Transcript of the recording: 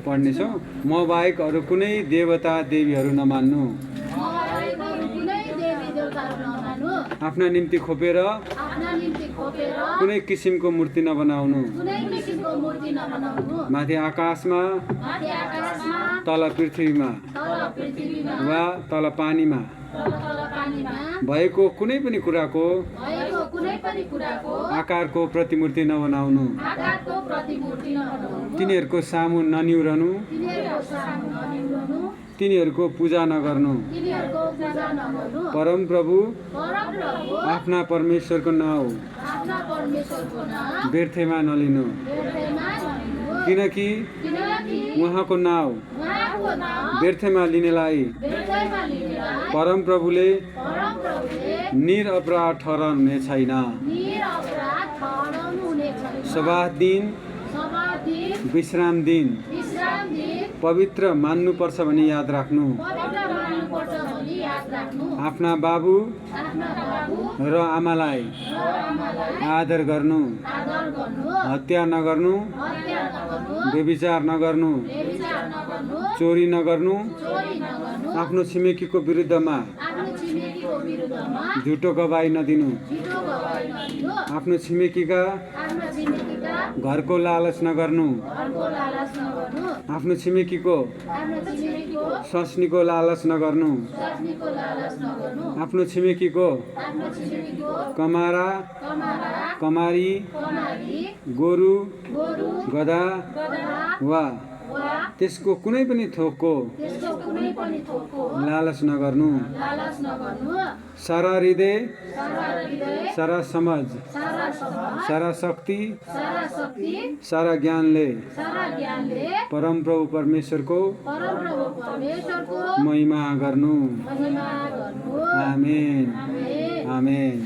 पढ्नेछौँ। म बाहेक अरू कुनै देवता देवीहरू नमान्नु, आफ्ना निम्ति खोपेर कुनै किसिमको मूर्ति नबनाउनु, माथि आकाशमा तल पृथ्वीमा वा तल पानीमा भएको कुनै पनि कुराको आकारको प्रतिमूर्ति नबनाउनु, तिनीहरूको सामु ननिउरनु, तिनीहरूको पूजा नगर्नु। परमप्रभु आफ्ना परमेश्वरको नाउँ व्यर्थमा नलिनु, किनकि उहाँको नाउँ व्यर्थमा लिनेलाई परमप्रभुले निरपराध ठहराउनु छैन। सब्बात दिन विश्राम दिन पवित्र मान्नुपर्छ भनी याद राख्नु। आफ्ना बाबु र आमालाई आदर गर्नु, हत्या नगर्नु, व्यभिचार नगर्नु, चोरी नगर्नु, आफ्नो छिमेकीको विरुद्धमा झुटो गवाही नदिनु, आफ्नो छिमेकीका घरको लालच नगर्नु, आफ्नो छिमेकीको स्वास्नीको लालच नगर्नु, आफ्नो छिमेकीको कमारा कमारी गोरु गधा वा त्यसको कुनै पनि थोकको लालच नगर्नु। सारा हृदय, सारा समझ, सारा शक्ति, सारा ज्ञानले परमप्रभु परमेश्वरको महिमा गर्नु। आमेन आमेन।